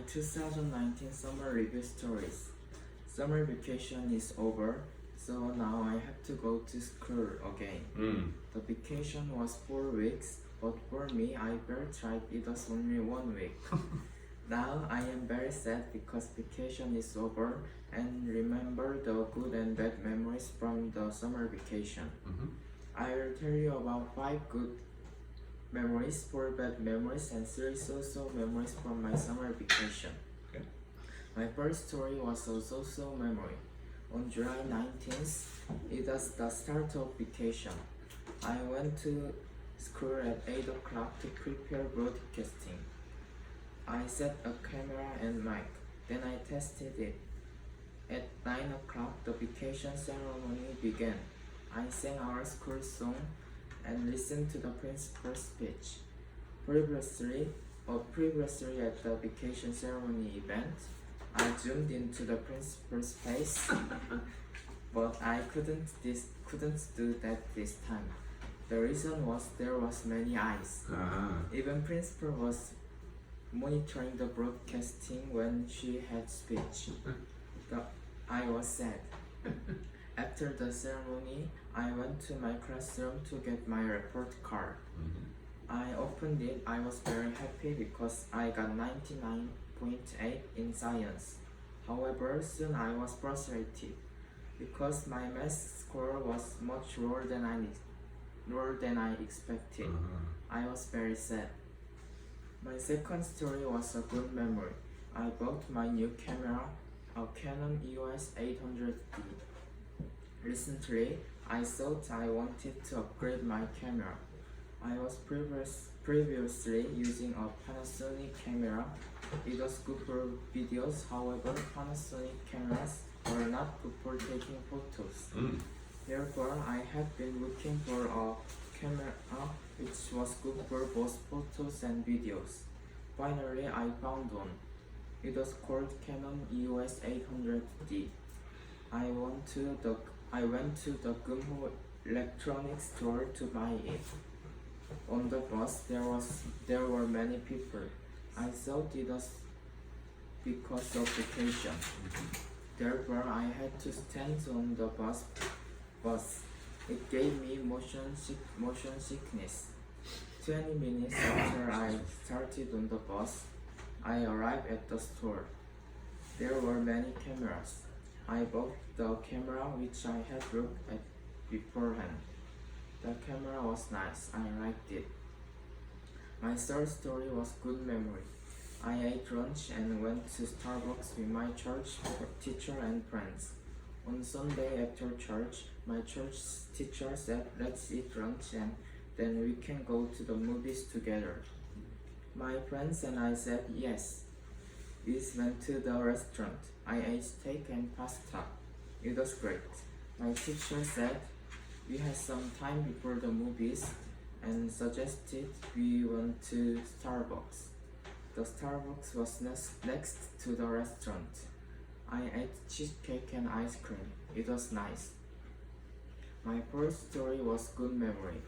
2019 summer review stories. Summer vacation is over, so now I have to go to school again. The vacation was 4 weeks, but for me, I felt like it was only 1 week. Now I am very sad because vacation is over and remember the good and bad memories from the summer vacation. I will tell you about 5 good memories, 4 bad memories, and 3 so-so memories from my summer vacation. Okay. My first story was a so-so memory. On July 19th, it was the start of vacation. I went to school at 8 o'clock to prepare broadcasting. I set a camera and mic, then I tested it. At 9 o'clock, the vacation ceremony began. I sang our school song and listened to the principal's speech. Previously at the vacation ceremony event, I zoomed into the principal's face, but I couldn't do that this time. The reason was there was many eyes. Even principal was monitoring the broadcasting when she had speech. I was sad. After the ceremony, I went to my classroom to get my report card. I opened it. I was very happy because I got 99.8 in science. However, soon I was frustrated because my math score was much lower than I expected. I was very sad. My second story was a good memory. I bought my new camera, a Canon EOS 800D. Recently, I thought I wanted to upgrade my camera. I was previously using a Panasonic camera. It was good for videos, however, Panasonic cameras were not good for taking photos. Therefore, I have been looking for a camera which was good for both photos and videos. Finally, I found one. It was called Canon EOS 800D. I went to the Gumho electronics store to buy it. On the bus, there were many people. I thought it was because of vacation. Therefore, I had to stand on the bus. It gave me motion sickness. 20 minutes after I started on the bus, I arrived at the store. There were many cameras. I bought the camera which I had looked at beforehand. The camera was nice. I liked it. My third story was good memory. I ate lunch and went to Starbucks with my church teacher and friends. On Sunday after church, my church teacher said, "Let's eat lunch and then we can go to the movies together." My friends and I said yes. We went to the restaurant. I ate steak and pasta. It was great. My teacher said we had some time before the movies and suggested we went to Starbucks. The Starbucks was next to the restaurant. I ate cheesecake and ice cream. It was nice. My first story was good memory.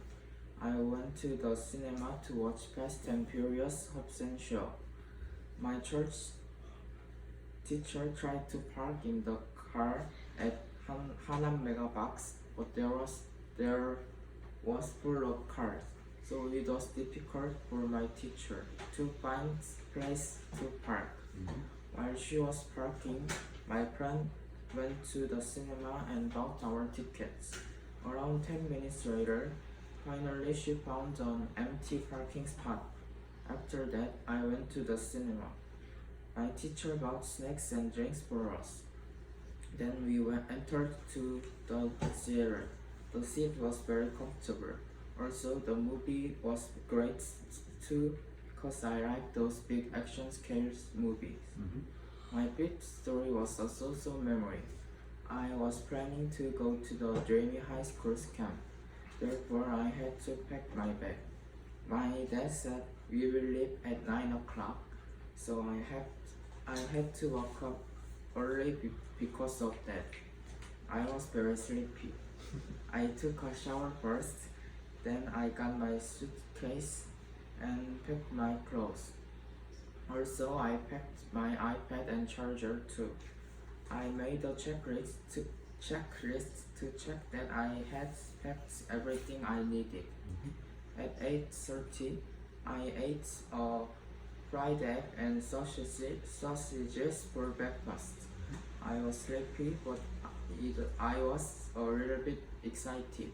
I went to the cinema to watch Fast and Furious Hobson show. My church teacher tried to park in the car at Hanam Mega Box, but there was full of cars, so it was difficult for my teacher to find place to park. While she was parking, my friend went to the cinema and bought our tickets. Around 10 minutes later, finally she found an empty parking spot. After that, I went to the cinema. My teacher bought snacks and drinks for us. Then we entered to the theater. The seat was very comfortable. Also, the movie was great too because I like those big action scares movies. My fifth story was a so-so memory. I was planning to go to the Dreamy High School's camp. Therefore, I had to pack my bag. My dad said we will leave at 9 o'clock, so I had to wake up early because of that. I was very sleepy. I took a shower first, then I got my suitcase and packed my clothes. Also, I packed my iPad and charger too. I made a checklist to check that I had packed everything I needed. At 8:30, I ate a fried egg and sausages for breakfast. I was sleepy, but I was a little bit excited.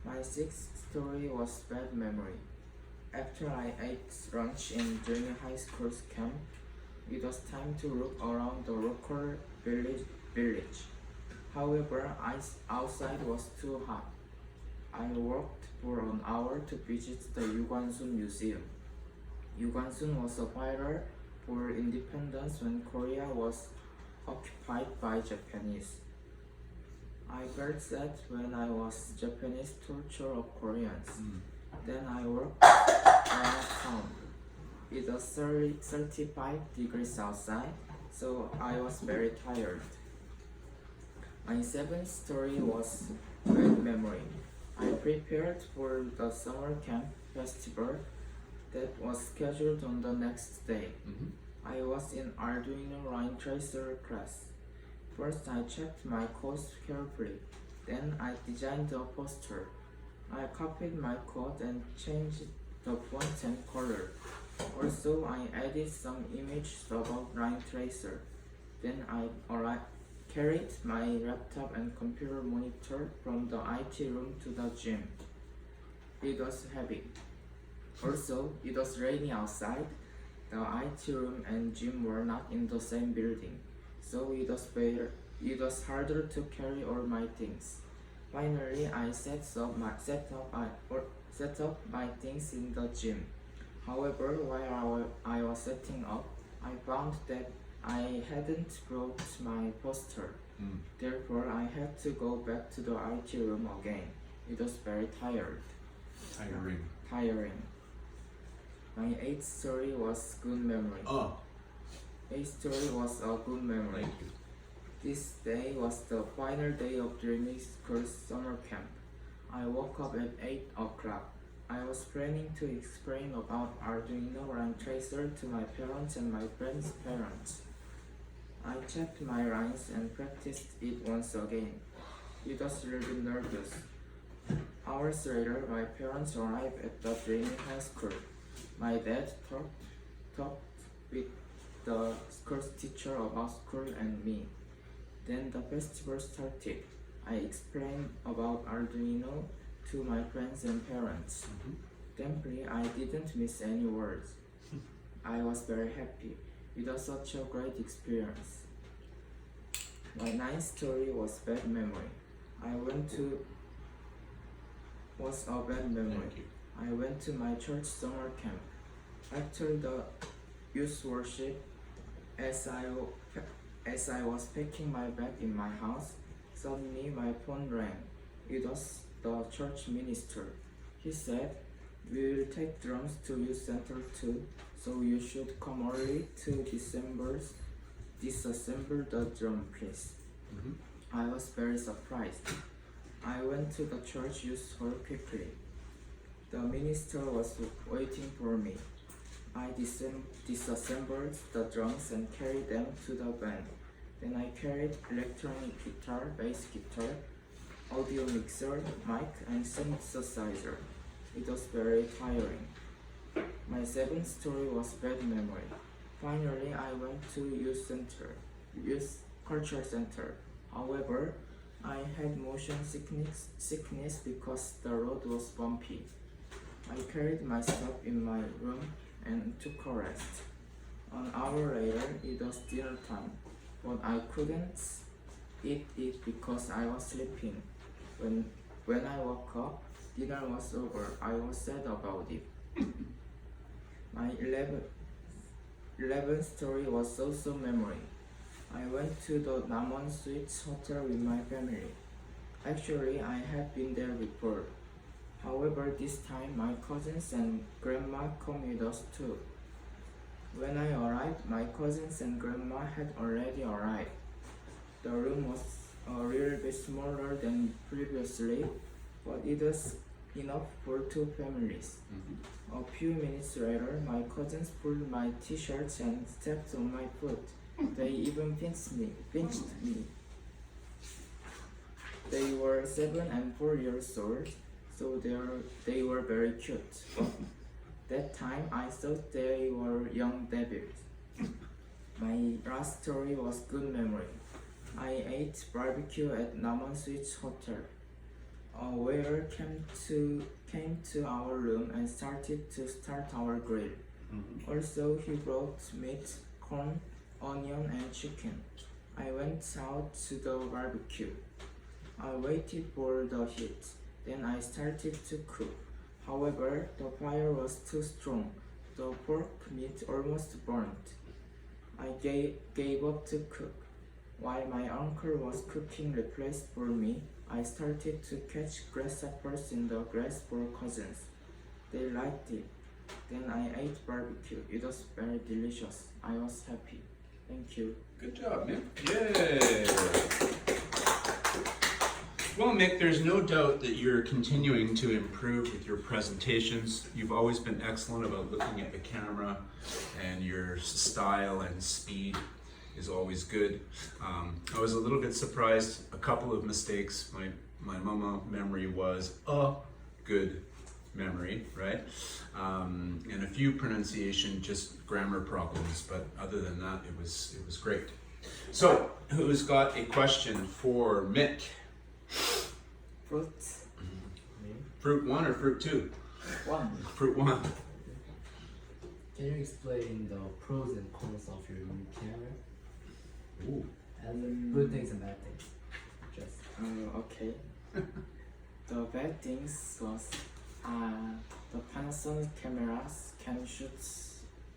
My sixth story was bad memory. After I ate lunch in junior high school's camp, it was time to look around the local village. However, outside was too hot. I walked for an hour to visit the Yugansun Museum. Yugansun was a fighter for independence when Korea was occupied by Japanese. I felt sad when I was Japanese torture of Koreans. Then I walked around town. It was 35 degrees outside, so I was very tired. My seventh story was bad memory. I prepared for the summer camp festival that was scheduled on the next day. I was in Arduino line tracer class. First, I checked my codes carefully. Then I designed a poster. I copied my code and changed the font and color. Also, I added some images about line tracer. Then I carried my laptop and computer monitor from the IT room to the gym. It was heavy. Also, it was raining outside. The IT room and gym were not in the same building, so it was harder to carry all my things. Finally, I set up my things in the gym. However, while I was setting up, I found that I hadn't brought my poster. Therefore, I had to go back to the IT room again. It was very tiring. My eighth story was good memory. Eighth story was a good memory. Thank you. This day was the final day of junior school summer camp. I woke up at 8 o'clock. I was planning to explain about Arduino line tracer to my parents and my friends' parents. I checked my lines and practiced it once again. It was really nervous. Hours later, my parents arrived at the junior high school. My dad talked with the school's teacher about school and me. Then the festival started. I explained about Arduino to my friends and parents. Thankfully, I didn't miss any words. I was very happy. It was such a great experience. My ninth story was bad memory. I went to my church summer camp. After the youth worship, as I was packing my bag in my house, suddenly my phone rang. It was the church minister. He said, "We will take drums to youth center too, so you should come early to disassemble the drum, please." I was very surprised. I went to the church youth hall quickly. The minister was waiting for me. I disassembled the drums and carried them to the band. Then I carried electronic guitar, bass guitar, audio mixer, mic, and synthesizer. It was very tiring. My seventh story was bad memory. Finally, I went to youth culture center. However, I had motion sickness because the road was bumpy. I carried my stuff in my room and took a rest. An hour later, it was dinner time, but I couldn't eat it because I was sleeping. When I woke up, dinner was over. I was sad about it. My 11th story was also memory. I went to the Namon Suites Hotel with my family. Actually, I had been there before. However, this time my cousins and grandma come with us too. When I arrived, my cousins and grandma had already arrived. The room was a little bit smaller than previously, but it was enough for 2 families. A few minutes later, my cousins pulled my t-shirts and stepped on my foot. They even pinched me. They were 7 and 4 years old, so they were very cute. But that time, I thought they were young devils. My last story was good memory. I ate barbecue at Naman Suites Hotel. A waiter came to our room and started to start our grill. Also, he brought meat, corn, onion, and chicken. I went out to the barbecue. I waited for the heat. Then I started to cook. However, the fire was too strong. The pork meat almost burnt. I gave up to cook. While my uncle was cooking replaced for me, I started to catch grasshoppers in the grass for cousins. They liked it. Then I ate barbecue. It was very delicious. I was happy. Thank you. Good job, Mick. Yay! Well, Mick, there's no doubt that you're continuing to improve with your presentations. You've always been excellent about looking at the camera, and your style and speed is always good. I was a little bit surprised, a couple of mistakes. My mama memory was a good memory, right? And a few pronunciation, just grammar problems, but other than that, it was great. So, who's got a question for Mick? Fruit. Fruit 1 or fruit 2? 1. Fruit 1. Can you explain the pros and cons of your new camera? Ooh. And good things and bad things. Just Okay. The bad things was the Panasonic cameras can shoot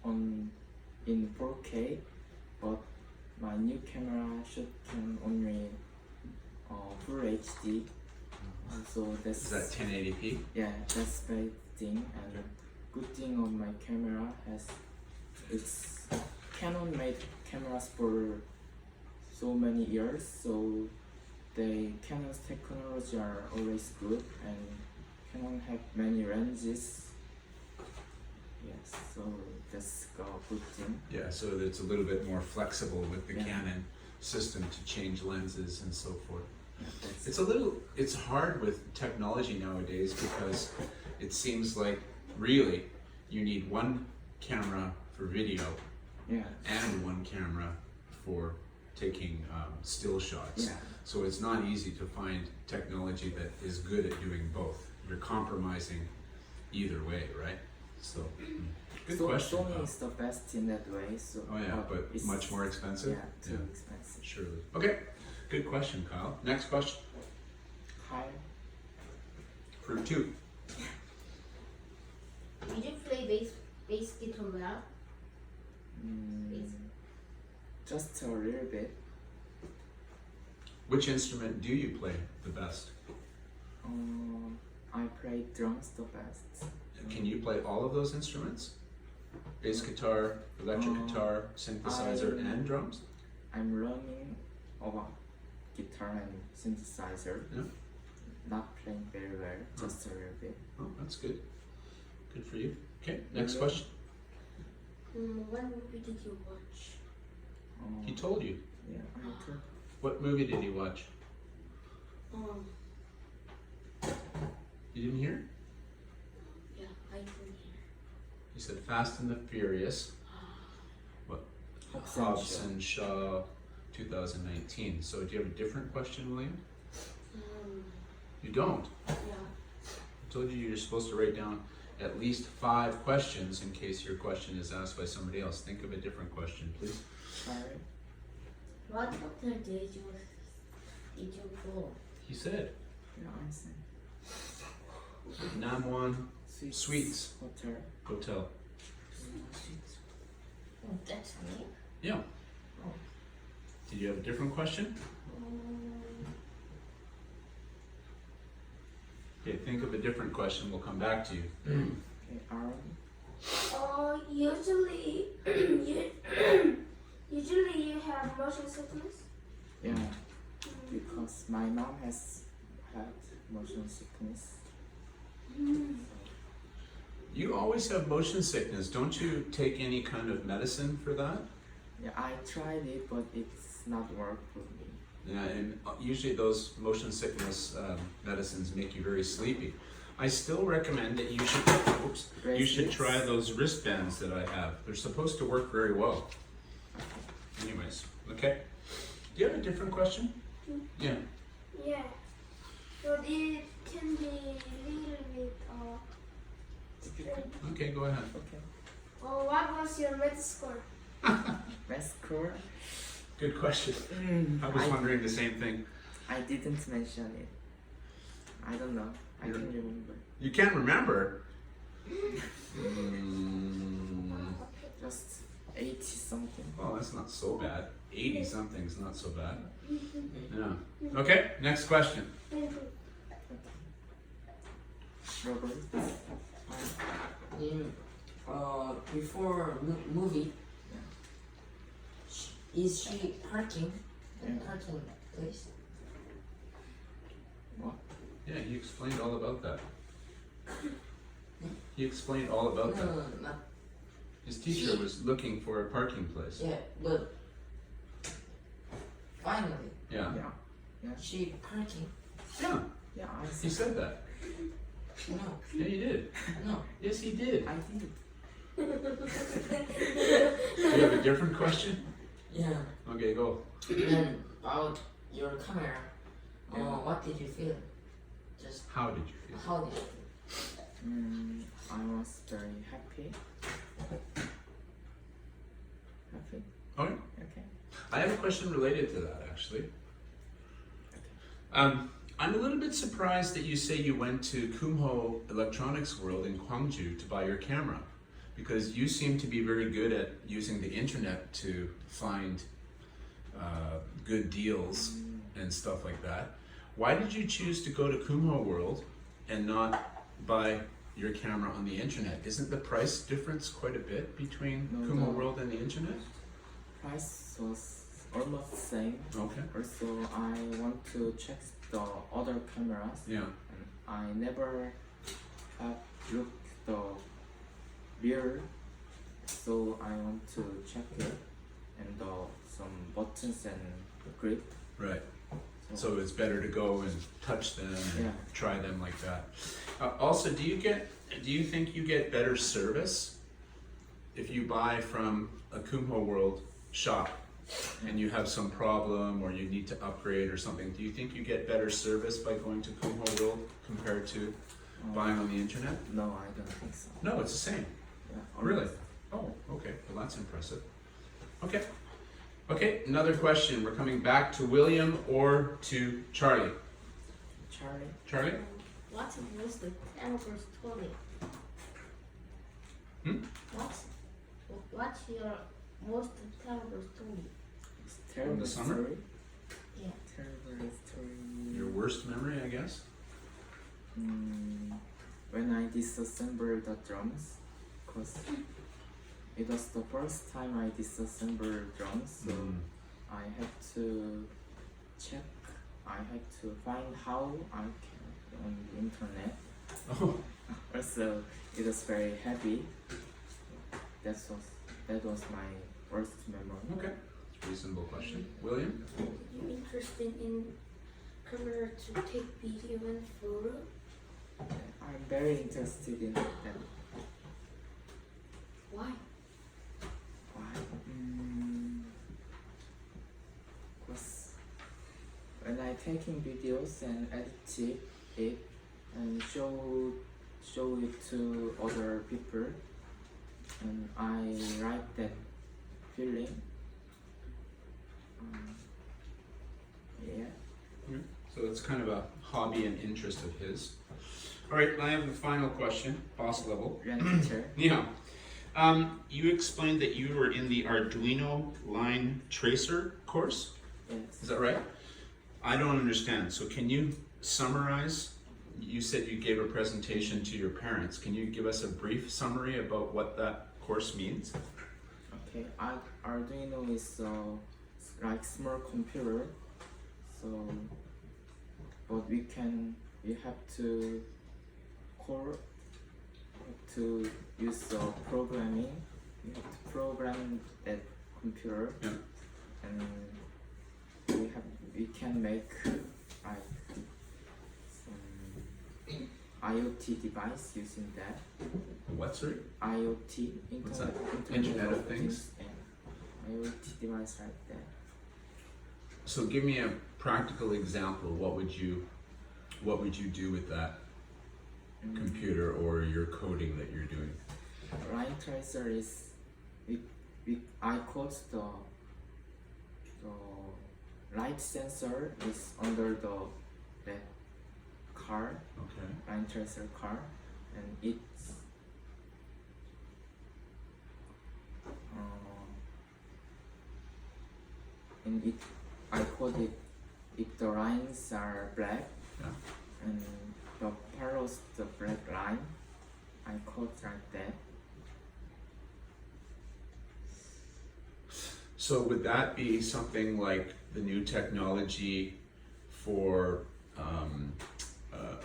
in 4K, but my new camera can only full HD. So that's Is that 1080p? yeah, that's bad thing. And good thing of my camera it's Canon made cameras for so many years, so Canon's technology are always good, and Canon have many lenses. Yes, so that's a good thing. Yeah, so it's a little bit more flexible with the Yeah. Canon system to change lenses and so forth. Yeah, It's hard with technology nowadays because it seems like really you need one camera for video yeah, and one camera for taking still shots. yeah. So it's not easy to find technology that is good at doing both. You're compromising either way, right? So, good question. Sony Kyle. is the best in that way. So Oh yeah, but it's much more expensive? Yeah, too expensive. Surely. Okay, good question, Kyle. Next question. Hi. Fruit 2. Did you play bass guitar well? Bass. Just a little bit. Which instrument do you play the best? I play drums the best. Can you play all of those instruments? Bass guitar, electric guitar, synthesizer, and drums? I'm learning about guitar and synthesizer. Yeah. Not playing very well, just a little bit. Oh, that's good. Good for you. Okay, next Yeah. question. What movie did you watch? He told you. Yeah, I told. What movie did he watch? You didn't hear? Yeah, I didn't hear. He said Fast and the Furious. What? Hobbs and Shaw 2019. So do you have a different question, William? You don't? Yeah. I told you you're supposed to write down at least 5 questions in case your question is asked by somebody else. Think of a different question, please. Sorry. What hotel did you go? He said Yeah, I said. Namwan Suites Hotel. Hotel. Oh, that's me. Yeah. Did you have a different question? Okay, think of a different question. We'll come back to you. Okay, Aaron. Usually, usually you have motion sickness. Yeah, because my mom has had motion sickness. You always have motion sickness. Don't you take any kind of medicine for that? Yeah, I tried it, but it's not work with me. Yeah, and usually those motion sickness medicines make you very sleepy. I still recommend that you should try those wristbands that I have. They're supposed to work very well. Anyways, okay. Do you have a different question? Yeah. Yeah, but it can be a little bit Okay, go ahead. Okay. what was your math score? Best score? Good question. I was wondering the same thing. I didn't mention it. I don't know. I You're- can't remember. You can't remember? Just 80 something. Well, that's not so bad. 80 something is not so bad. Yeah. Okay, next question. Robert? In before movie, is she parking in parking place? Yeah, he explained all about that. He explained all about that. No, not His teacher was looking for a parking place. yeah, but finally Yeah. Yeah. she parking. Yeah, Yeah, I he said that. No, Yeah, he did. no. Yes, he did. I did. Do you have a different question? Yeah. Okay, go. Then about your camera. Yeah. What did you feel? Just How did you feel? how did you feel? I was very happy. Happy? Okay. Okay. I have a question related to that, actually. I'm a little bit surprised that you say you went to Kumho Electronics World in Gwangju to buy your camera, because you seem to be very good at using the internet to find good deals and stuff like that. Why did you choose to go to Kumho World and not buy your camera on the internet? Isn't the price difference quite a bit between No, Kumho no. World and the internet? Price was almost the same. Okay. Also, I want to check the other cameras. Yeah. And I never have looked the mirror, so I want to check it and some buttons and grip. Right. So it's better to go and touch them and Yeah. try them like that. Also, do you think you get better service if you buy from a Kumho World shop and you have some problem or you need to upgrade or something? Do you think you get better service by going to Kumho World compared to buying on the internet? No, I don't think so. No, it's the same. Yeah, Really? Oh, okay. Well, that's impressive. Okay. Okay, another question. We're coming back to William or to Charlie. Charlie? Charlie? What's the most terrible story? What's your most terrible story? It's terrible the summer? story. Yeah. Terrible story. Your worst memory, I guess? When I disassembled the drums, cause it was the first time I disassembled drums, so I had to check. I had to find how I can on the internet. Oh, Also, it was very heavy. That was my worst memory. okay. It's a reasonable question. William? You interested in camera to take video and photo? I'm very interested in them. Why? Why? Cause when I taking videos and edit it and show it to other people, and I like that feeling. Yeah. So it's kind of a hobby and interest of his. All right, I have the final question, boss level. Renter. Yeah. You explained that you were in the Arduino line tracer course. Yes. Is that right? I don't understand. So can you summarize? You said you gave a presentation to your parents. Can you give us a brief summary about what that course means? Okay. Arduino is like small computer. So, but we have to core to use the programming. You have to program that computer, Yeah. and we can make like some IoT device using that. What, sorry? IoT, What's that? Internet of Things? Yeah. IoT device like that. So give me a practical example. What would you do with that computer or your coding that you're doing? Line tracer is I code the light sensor is under the car, Okay. line tracer car, and it's and it I code it if the lines are black, Yeah. and the follows the black line, I code like that. So would that be something like the new technology for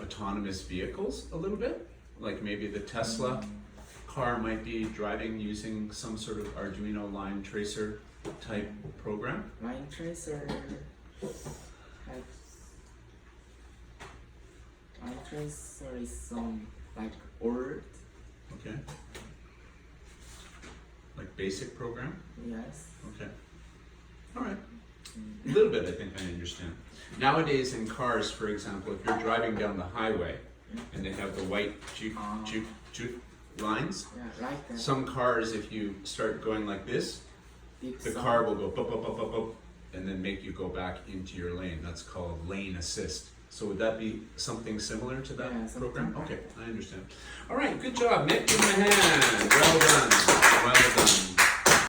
autonomous vehicles a little bit? Like maybe the Tesla car might be driving using some sort of Arduino line tracer type program? Line tracer is some like old, Okay. Like basic program? yes. Okay. All right. A little bit, I think I understand. Nowadays in cars, for example, if you're driving down the highway and they have the white juke lines, Yeah, like that. some cars, if you start going like this, Big the sound. car will go bup, bup, bup, bup, bup, and then make you go back into your lane. That's called lane assist. So would that be something similar to that Yeah, something program? like Okay, that. I understand. All right, good job, Mick. Give him a hand. Well done. Well done.